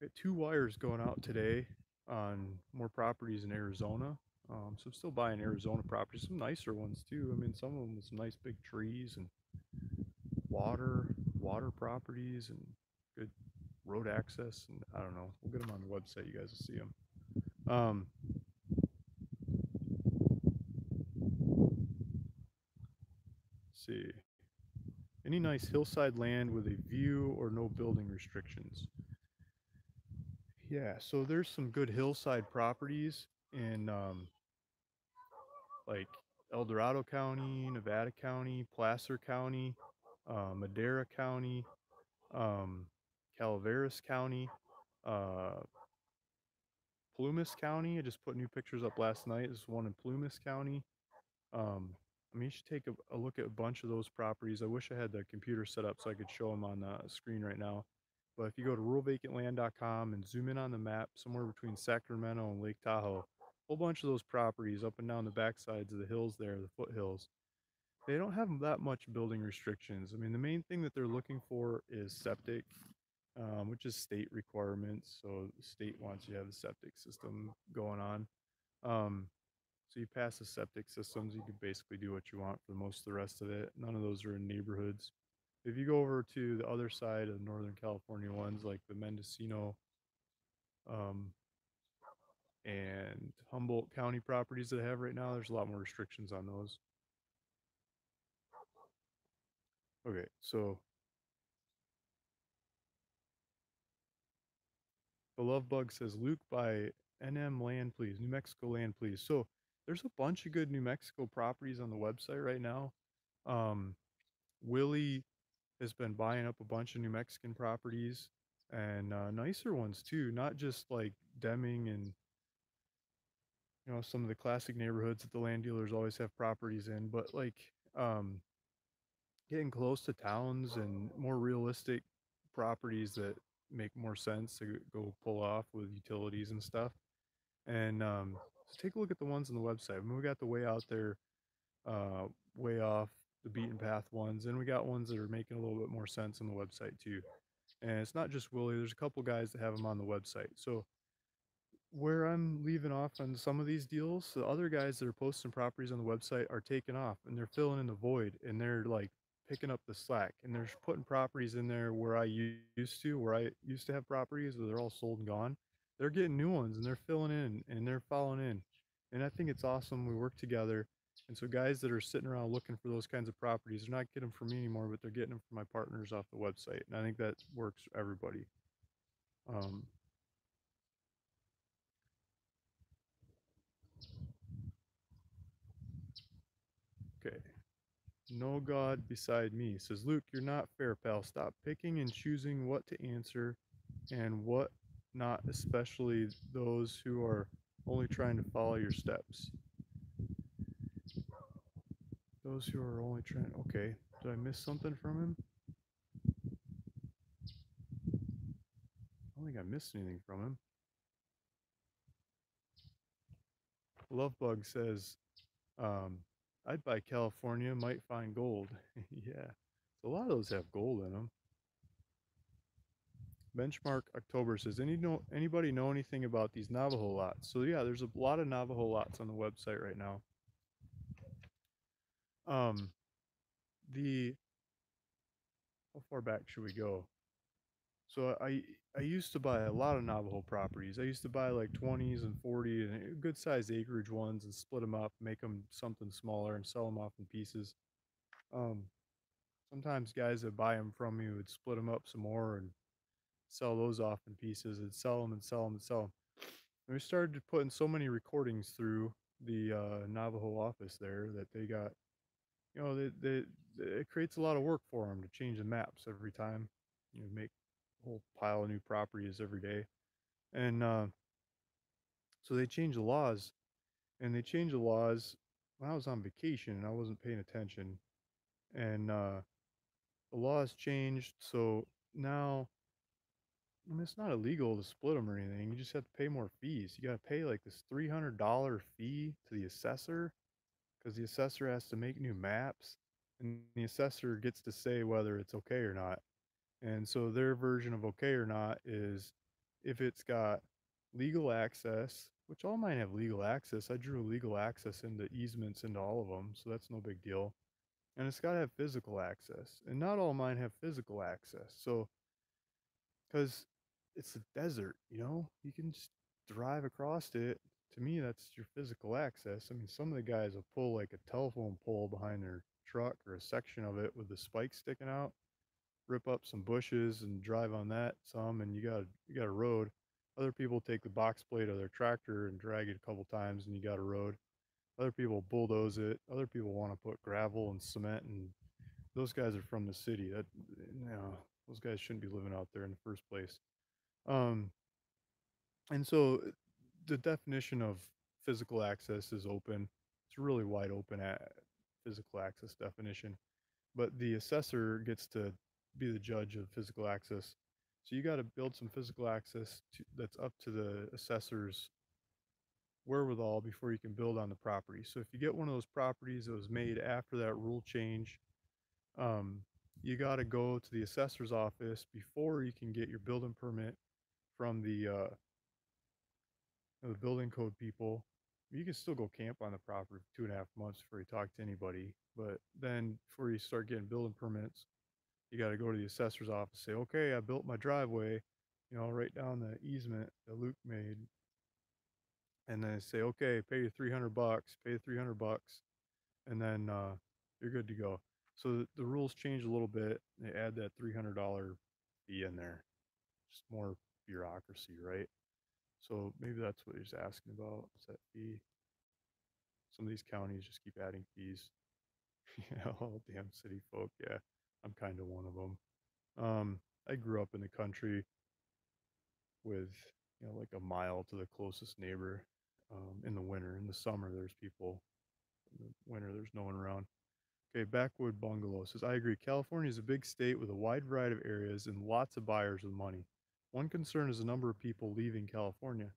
got two wires going out today on more properties in Arizona. So I'm still buying Arizona properties, some nicer ones too. I mean, some of them with some nice big trees and water, water properties and good road access. And I don't know, we'll get them on the website. You guys will see them. Um, see, any nice hillside land with a view or no building restrictions. Yeah, so there's some good hillside properties in like El Dorado County, Nevada County, Placer County, Madera County, um, Calaveras County, uh, Plumas County. I just put new pictures up last night. There's one in Plumas County. Um, I mean, you should take a look at a bunch of those properties. I wish I had the computer set up so I could show them on the screen right now. But if you go to ruralvacantland.com and zoom in on the map, somewhere between Sacramento and Lake Tahoe, a whole bunch of those properties up and down the backsides of the hills there, the foothills, they don't have that much building restrictions. I mean, the main thing that they're looking for is septic, which is state requirements. So the state wants you to have a septic system going on. Um, so you pass the septic systems, you can basically do what you want for most of the rest of it. None of those are in neighborhoods. If you go over to the other side of Northern California ones, like the Mendocino um, and Humboldt County properties that I have right now, there's a lot more restrictions on those. Okay, so the Love Bug says, Luke, by NM land, please. New Mexico land, please. So there's a bunch of good New Mexico properties on the website right now. Um, Willie has been buying up a bunch of New Mexican properties and nicer ones too, not just like Deming and some of the classic neighborhoods that the land dealers always have properties in, but like um, getting close to towns and more realistic properties that make more sense to go pull off with utilities and stuff. And so take a look at the ones on the website. I mean, we got the way out there, uh, way off the beaten path ones, and we got ones that are making a little bit more sense on the website too. And it's not just Willie. There's a couple guys that have them on the website. So where I'm leaving off on some of these deals, the other guys that are posting properties on the website are taking off and they're filling in the void and they're like picking up the slack and they're putting properties in there where where I used to have properties that they're all sold and gone. They're getting new ones and they're filling in and they're following in. And I think it's awesome. We work together. And so guys that are sitting around looking for those kinds of properties, they're not getting them from me anymore, but they're getting them from my partners off the website. And I think that works for everybody. Um, okay. No God beside me. Says, Luke, you're not fair, pal. Stop picking and choosing what to answer and what not, especially those who are only trying to follow your steps. Those who are only trying. Okay. Did I miss something from him? don't think I missed anything from him. Lovebug says, um, I'd buy California, might find gold. Yeah. So a lot of those have gold in them. Benchmark October says, anybody know anything about these Navajo lots? So yeah, there's a lot of Navajo lots on the website right now. Um, the how far back should we go? So I used to buy a lot of Navajo properties. I used to buy like 20s and 40 and good sized acreage ones and split them up, make them something smaller and sell them off in pieces. Um, Sometimes guys that buy them from me would split them up some more and sell those off in pieces and sell them and sell them and sell them. And we started putting so many recordings through the Navajo office there that they got, it creates a lot of work for them to change the maps every time. Make a whole pile of new properties every day. And so they changed the laws, and they changed the laws when I was on vacation and I wasn't paying attention. And the laws changed, so now I mean, it's not illegal to split them or anything. You just have to pay more fees. You got to pay like this $300 fee to the assessor because the assessor has to make new maps, and the assessor gets to say whether it's okay or not. And so their version of okay or not is if it's got legal access, which all mine have legal access. I drew legal access into easements into all of them, so that's no big deal. And it's got to have physical access, and not all mine have physical access. So because it's a desert, you can just drive across it. To me, that's your physical access. I mean, some of the guys will pull like a telephone pole behind their truck or a section of it with the spikes sticking out, rip up some bushes and drive on that some, and you got a road. Other people take the box plate of their tractor and drag it a couple times, and you got a road. Other people bulldoze it. Other people want to put gravel and cement, and those guys are from the city. That those guys shouldn't be living out there in the first place. Um, and so the definition of physical access is open. It's really wide open at physical access definition, but the assessor gets to be the judge of physical access. So you got to build some physical access that's up to the assessor's wherewithal before you can build on the property. So if you get one of those properties that was made after that rule change, um, you got to go to the assessor's office before you can get your building permit from the building code people. You can still go camp on the property for 2.5 months before you talk to anybody. But then before you start getting building permits, you got to go to the assessor's office, say, okay, I built my driveway, write down the easement that Luke made. And then say, okay, pay you 300 bucks, pay you 300 bucks. And then you're good to go. So the rules change a little bit. They add that $300 fee in there. Just more bureaucracy, right? So maybe that's what he's asking about. Is that fee? Some of these counties just keep adding fees. All damn city folk. Yeah, I'm kind of one of them. I grew up in the country with, like a mile to the closest neighbor. In the winter, in the summer, there's people. In the winter, there's no one around. Okay, Backwood Bungalow says, I agree. California is a big state with a wide variety of areas and lots of buyers with money. One concern is the number of people leaving California.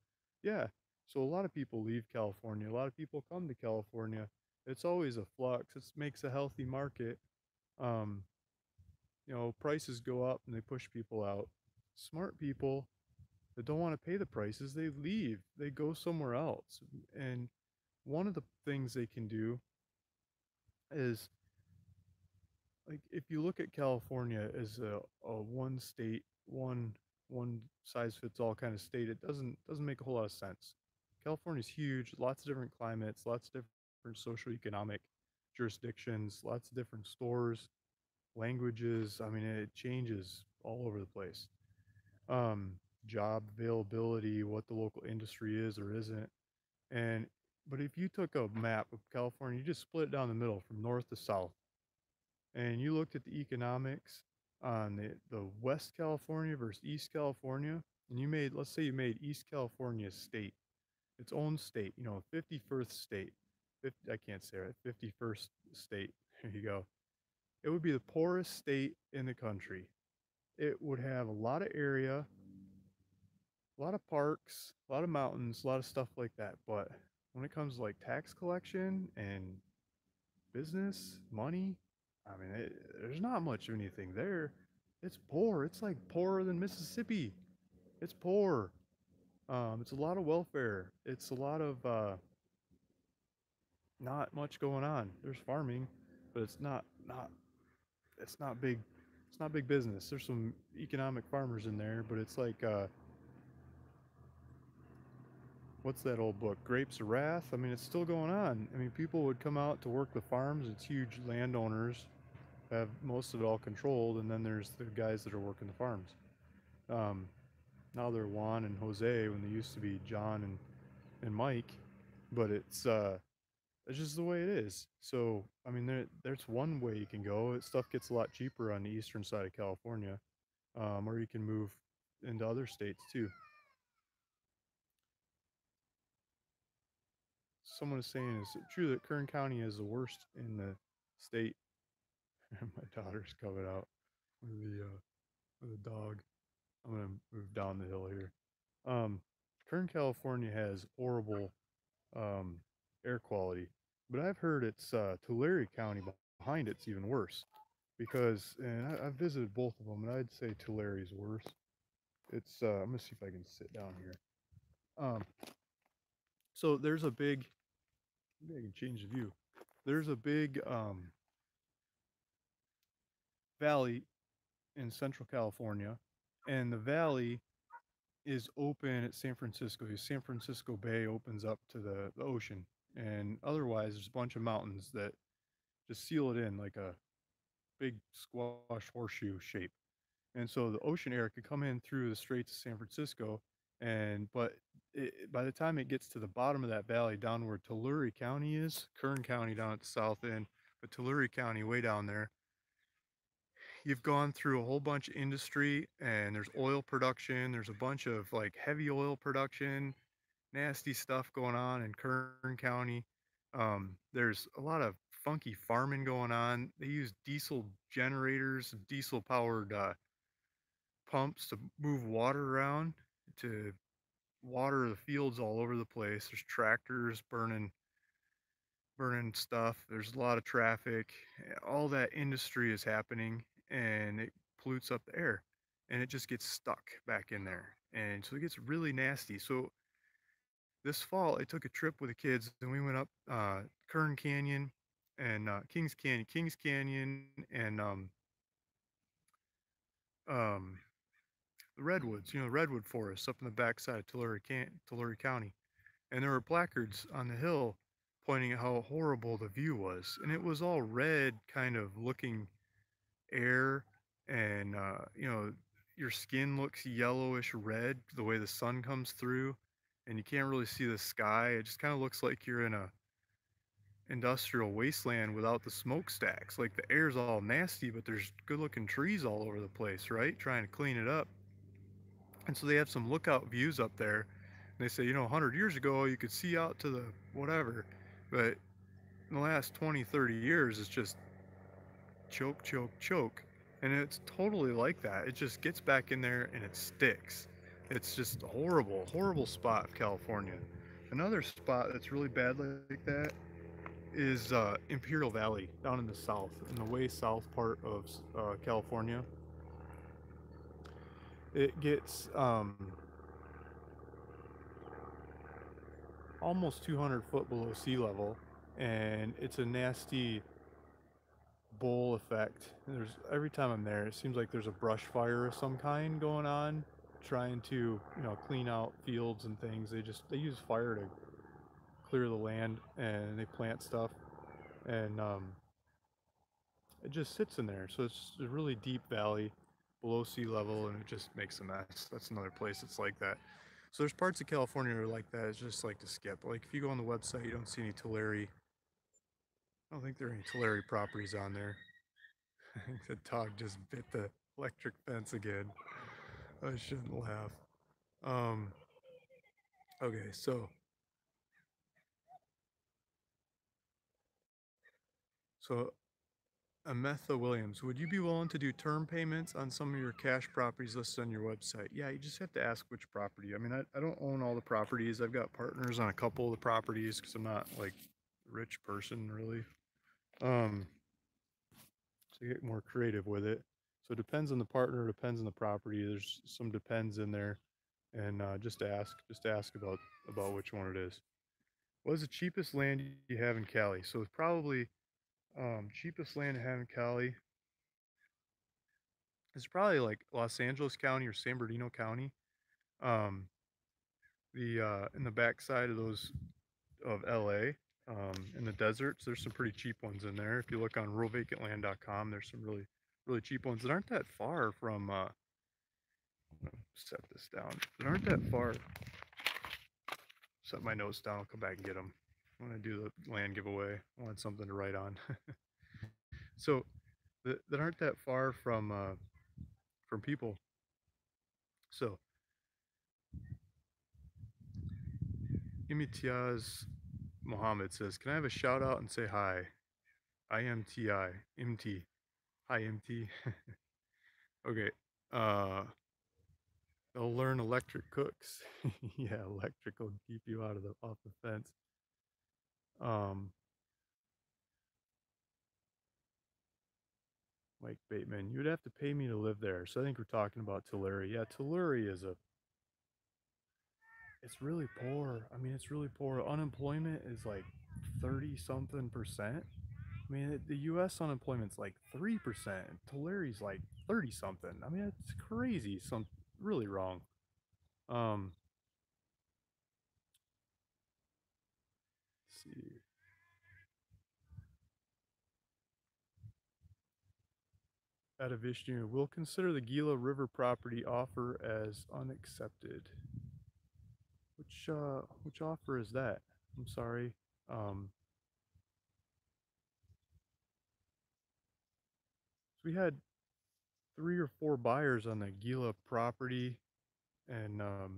Yeah, so a lot of people leave California. A lot of people come to California. It's always a flux. It makes a healthy market. Um, Prices go up and they push people out. Smart people that don't want to pay the prices, they leave. They go somewhere else. And one of the things they can do is like if you look at California as a one state, one size fits all kind of state, it doesn't make a whole lot of sense. California's huge, lots of different climates, lots of different social economic jurisdictions, lots of different stores, languages. I mean, it changes all over the place. Um, Job availability, what the local industry is or isn't. And but if you took a map of California, you just split it down the middle from north to south, and you looked at the economics on the West California versus East California, and you made, let's say you made East California state, its own state, 51st state, 50, I can't say it, 51st state, there you go. It would be the poorest state in the country. It would have a lot of area, a lot of parks, a lot of mountains, a lot of stuff like that. But when it comes to like tax collection and business, money, I mean, there's not much of anything there. It's poor. It's like poorer than Mississippi. It's poor. It's a lot of welfare. It's a lot of not much going on. There's farming, but it's not big. It's not big business. There's some economic farmers in there, but it's like what's that old book? Grapes of Wrath. I mean, it's still going on. I mean, people would come out to work the farms. It's huge landowners have most of it all controlled, and then there's the guys that are working the farms. Um, Now they're Juan and Jose when they used to be John and Mike, but it's just the way it is. So I mean, there's one way you can go. Stuff gets a lot cheaper on the eastern side of California, or you can move into other states too. Someone is saying, is it true that Kern County is the worst in the state? My daughter's coming out with a dog. I'm gonna move down the hill here. Um, Kern, California has horrible um, air quality, but I've heard it's Tulare County behind it's even worse because, and I've visited both of them, and I'd say Tulare is worse. It's I'm gonna see if I can sit down here. Um, so there's a big, maybe I can change the view. There's a big valley in Central California, and the valley is open at San Francisco. The San Francisco Bay opens up to the ocean, and otherwise there's a bunch of mountains that just seal it in like a big squash horseshoe shape. And so the ocean air could come in through the Straits of San Francisco, and but by the time it gets to the bottom of that valley, down where Tulare County is, Kern County down at the south end, but Tulare County way down there, you've gone through a whole bunch of industry, and there's oil production. There's a bunch of like heavy oil production, nasty stuff going on in Kern County. There's a lot of funky farming going on. They use diesel generators, diesel powered pumps to move water around to water the fields all over the place. There's tractors burning stuff. There's a lot of traffic. All that industry is happening, and it pollutes up the air, and it just gets stuck back in there. And so it gets really nasty. So this fall, I took a trip with the kids, and we went up Kern Canyon and Kings Canyon, and um, the redwoods. You know, redwood forests up in the backside of Tulare County, and there were placards on the hill pointing at how horrible the view was, and it was all red, kind of looking air, and you know, your skin looks yellowish red the way the sun comes through, and you can't really see the sky. It just kind of looks like you're in a industrial wasteland without the smokestacks. Like the air's all nasty, but there's good looking trees all over the place, right? Trying to clean it up. And so they have some lookout views up there. And they say, you know, 100 years ago, you could see out to the whatever. But in the last 20, 30 years, it's just choke, choke, choke. And it's totally like that. It just gets back in there and it sticks. It's just a horrible, horrible spot of California. Another spot that's really bad like that is Imperial Valley down in the south, in the way south part of California. It gets almost 200 foot below sea level, and it's a nasty bowl effect. There's every time I'm there, it seems like there's a brush fire of some kind going on, trying to clean out fields and things. They use fire to clear the land, and they plant stuff, and it just sits in there. So it's a really deep valley below sea level, and it just makes a mess. That's another place that's like that. So there's parts of California that are like that. It's just like to skip. Like if you go on the website, you don't see any Tulare. I don't think there are any Tulare properties on there. I think the dog just bit the electric fence again. I shouldn't laugh. Um, okay, so Ametha Williams, would you be willing to do term payments on some of your cash properties listed on your website? Yeah, you just have to ask which property. I mean, I don't own all the properties. I've got partners on a couple of the properties because I'm not like a rich person really. Um, so you get more creative with it. So it depends on the partner, depends on the property. There's some depends in there, and just ask about which one it is. What is the cheapest land you have in Cali? So it's probably cheapest land I have in Cali. It's probably like Los Angeles County or San Bernardino County. Um, the in the backside of those of LA, in the deserts, there's some pretty cheap ones in there. If you look on ruralvacantland.com, there's some really cheap ones that aren't that far from. I'm gonna set this down. That aren't that far. Set my notes down. I'll come back and get them. I'm gonna do the land giveaway. I want something to write on. So that aren't that far from people. So Imitiaz Mohammed says, "Can I have a shout out and say hi? IMTI, MT. Hi, MT. Okay. Uh, they'll learn electric cooks. Yeah, electric will keep you out of the off the fence. Um, Mike Bateman, you would have to pay me to live there. So I think we're talking about Tulare. Yeah, Tulare is it's really poor. I mean, it's really poor. Unemployment is like 30 something percent. I mean, the U.S. unemployment's like 3%. Tulare's like 30 something. I mean, it's crazy. Some really wrong. Um, let's see. Adavishnu, we'll consider the Gila River property offer as unaccepted. Which offer is that? I'm sorry. Um, so we had 3 or 4 buyers on the Gila property, and now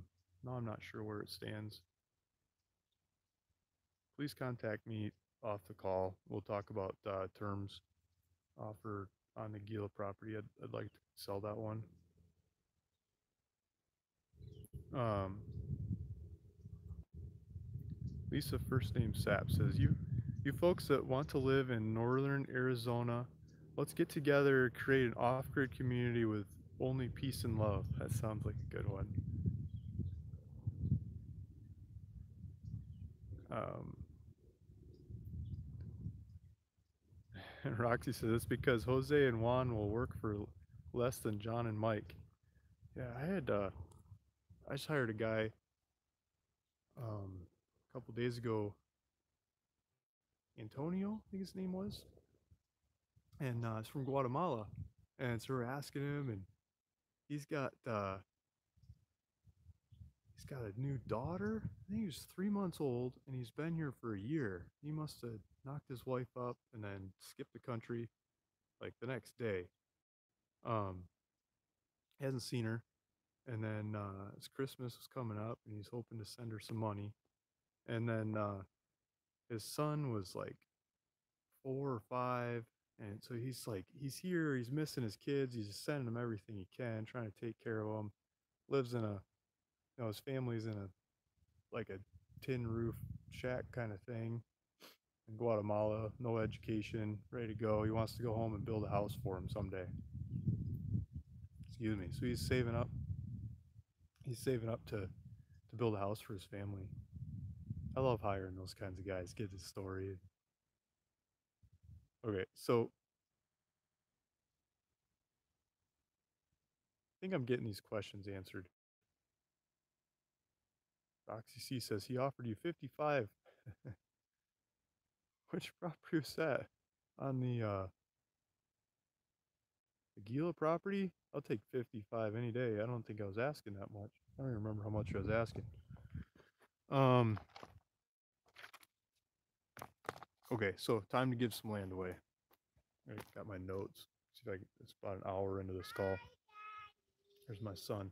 I'm not sure where it stands. Please contact me off the call. We'll talk about terms offer on the Gila property. I'd like to sell that one. Um, Lisa, first name Sap, says, you folks that want to live in northern Arizona, let's get together, create an off-grid community with only peace and love. That sounds like a good one. Um, Roxy says it's because Jose and Juan will work for less than John and Mike. Yeah, I just hired a guy a couple days ago, Antonio, I think his name was, and it's from Guatemala. And so we're asking him, and he's got uh, he's got a new daughter. I think he's 3 months old, and he's been here for a year. He must have knocked his wife up and then skipped the country like the next day. Um, hasn't seen her, and then his Christmas was coming up, and he's hoping to send her some money. And then his son was like 4 or 5, and so he's like he's here. He's missing his kids. He's just sending them everything he can, trying to take care of them. Lives in a his family's in a like a tin roof shack kind of thing in Guatemala, no education, ready to go. He wants to go home and build a house for him someday. Excuse me. So he's saving up. He's saving up to build a house for his family. I love hiring those kinds of guys. Get the story. Okay, so I think I'm getting these questions answered. Roxy C says he offered you 55. Which property was that? On the Gila property? I'll take 55 any day. I don't think I was asking that much. I don't even remember how much I was asking. Um, okay, so time to give some land away. I got my notes. See if I can, it's about an hour into this call. There's my son,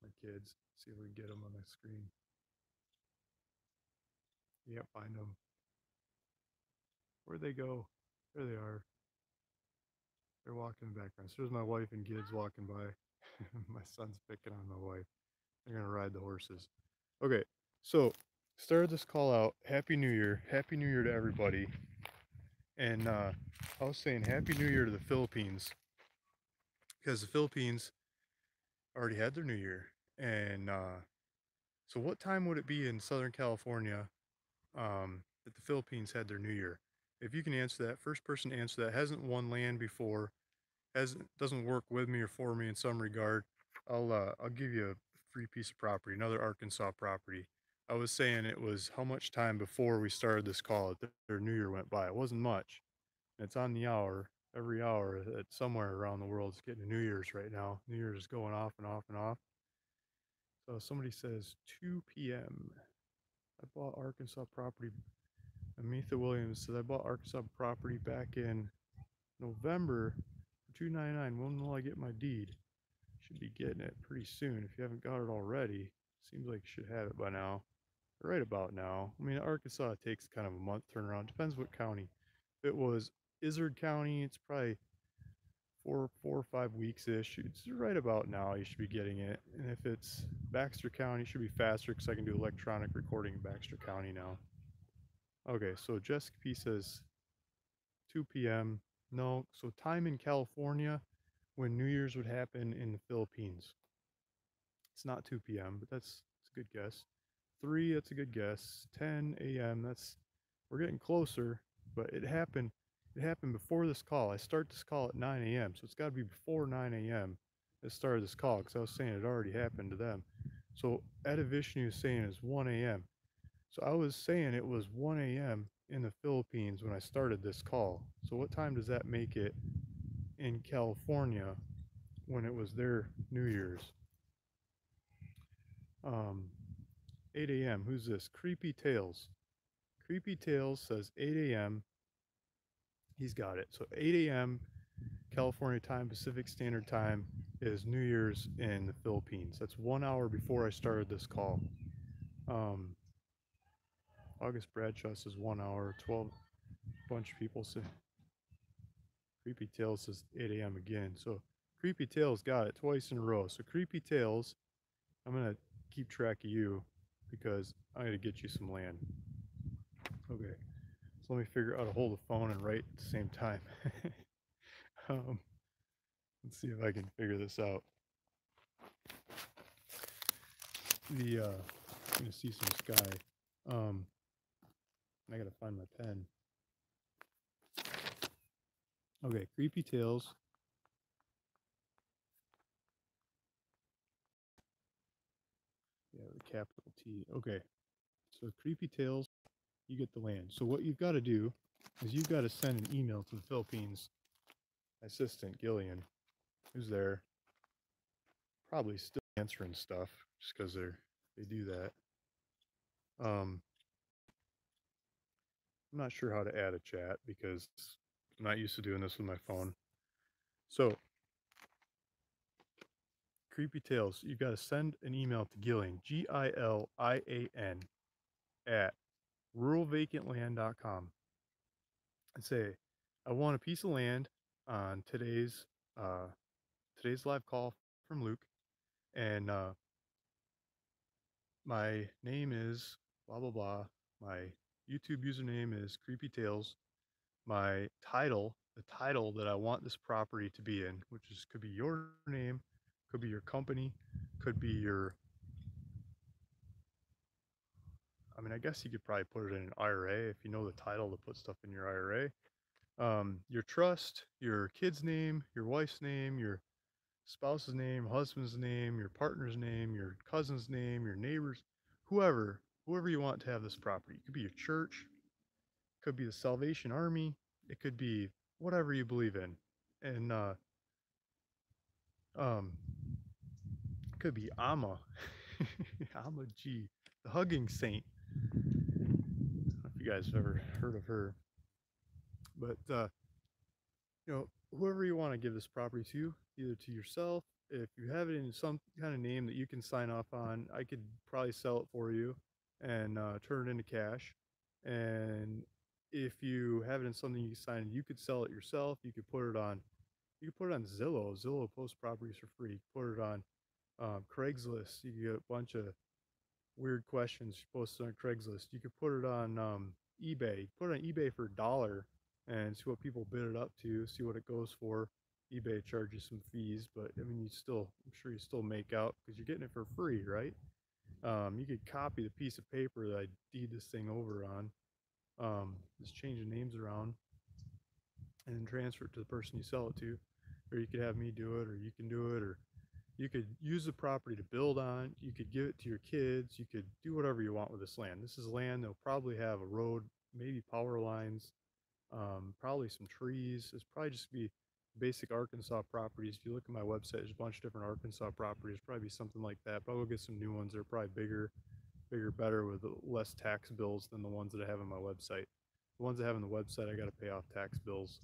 my kids. See if we can get them on the screen. Yep, find them. Where'd they go? There they are. They're walking in the background. So there's my wife and kids walking by. My son's picking on my wife. They're gonna ride the horses. Okay, so started this call out. Happy New Year. Happy New Year to everybody. And I was saying Happy New Year to the Philippines because the Philippines already had their New Year. And so what time would it be in Southern California that the Philippines had their New Year? If you can answer that, first person to answer that hasn't won land before, hasn't doesn't work with me or for me in some regard, I'll give you a free piece of property, another Arkansas property. I was saying it was how much time before we started this call that their New Year went by. It wasn't much. It's on the hour. Every hour that somewhere around the world is getting a New Year's right now. New Year's is going off and off and off. So somebody says 2 p.m. I bought Arkansas property. Amitha Williams says I bought Arkansas property back in November for $299. When will I get my deed? Should be getting it pretty soon. If you haven't got it already, seems like you should have it by now. Right about now. I mean, Arkansas takes kind of a month turnaround. Depends what county. If it was Izard County, it's probably 4 or 5 weeks ish. It's right about now. You should be getting it. And if it's Baxter County, it should be faster because I can do electronic recording in Baxter County now. Okay, so Jessica P says 2 p.m. No, so time in California when New Year's would happen in the Philippines. It's not 2 p.m., but that's a good guess. 3, that's a good guess. 10 a.m., that's we're getting closer, but it happened before this call. I start this call at 9 a.m., so it's got to be before 9 a.m. that started this call because I was saying it already happened to them. So Etta Vishnu is saying it's 1 a.m. So I was saying it was 1 a.m. in the Philippines when I started this call. So what time does that make it in California when it was their New Year's? 8 a.m. Who's this? Creepy Tales. Creepy Tales says 8 a.m. He's got it. So 8 a.m. California time, Pacific Standard Time is New Year's in the Philippines. That's 1 hour before I started this call. August Bradshaw says 1 hour. 12 bunch of people say Creepy Tales says 8 a.m. again. So Creepy Tales got it twice in a row. So Creepy Tales, I'm gonna keep track of you because I'm gonna get you some land. Okay. So let me figure out how to hold the phone and write at the same time. um, let's see if I can figure this out. I'm gonna see some sky. I gotta find my pen. Okay, Creepy Tales. Yeah, the capital T. Okay, so Creepy Tales, you get the land. So what you've got to do is you've got to send an email to the Philippines assistant Gillian, who's there, probably still answering stuff just because they do that. I'm not sure how to add a chat because I'm not used to doing this with my phone. So Creepy Tales, you've got to send an email to Gillian, Gilian, at ruralvacantland.com and say, I want a piece of land on today's live call from Luke, and my name is blah blah blah. My YouTube username is Creepy Tales. My title, the title that I want this property to be in, which is could be your name, could be your company, could be your. I mean, I guess you could probably put it in an IRA if you know the title to put stuff in your IRA. Your trust, your kid's name, your wife's name, your spouse's name, husband's name, your partner's name, your cousin's name, your neighbor's, whoever you want to have this property. It could be your church, it could be the Salvation Army, it could be whatever you believe in. And um it could be Amma. Amma G, the hugging saint. I don't know if you guys have ever heard of her. But whoever you want to give this property to, either to yourself, if you have it in some kind of name that you can sign off on, I could probably sell it for you and turn it into cash. And if you have it in something you sign, you could sell it yourself. You could put it on Zillow. Zillow posts properties for free. You could put it on Craigslist. You can get a bunch of weird questions posted on Craigslist. You could put it on eBay. Put it on eBay for $1 and see what people bid it up to, see what it goes for. eBay charges some fees, but I mean, I'm sure you still make out because you're getting it for free, right? You could copy the piece of paper that I deed this thing over on, just change the names around and then transfer it to the person you sell it to. Or you could have me do it, or you can do it, or you could use the property to build on. You could give it to your kids. You could do whatever you want with this land. This is land they'll probably have a road, maybe power lines, probably some trees. It's probably just be basic Arkansas properties. If you look at my website, there's a bunch of different Arkansas properties. Probably something like that. But we'll get some new ones that are probably bigger, better with less tax bills than the ones that I have on my website. The ones I have on the website, I got to pay off tax bills.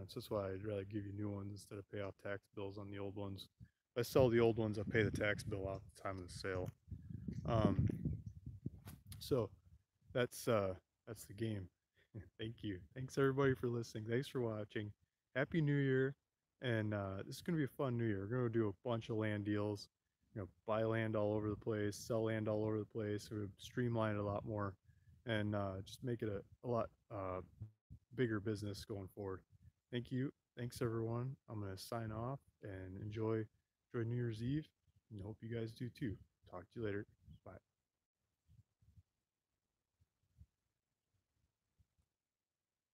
So that's why I'd rather give you new ones instead of pay off tax bills on the old ones. If I sell the old ones, I pay the tax bill out at the time of the sale. Um, so that's the game. Thank you. Thanks everybody for listening. Thanks for watching. Happy New Year. And this is gonna be a fun New Year. We're gonna do a bunch of land deals. Buy land all over the place, sell land all over the place. We're streamline it a lot more, and just make it a lot bigger business going forward. Thank you. Thanks everyone. I'm gonna sign off and enjoy New Year's Eve, and hope you guys do too. Talk to you later. Bye.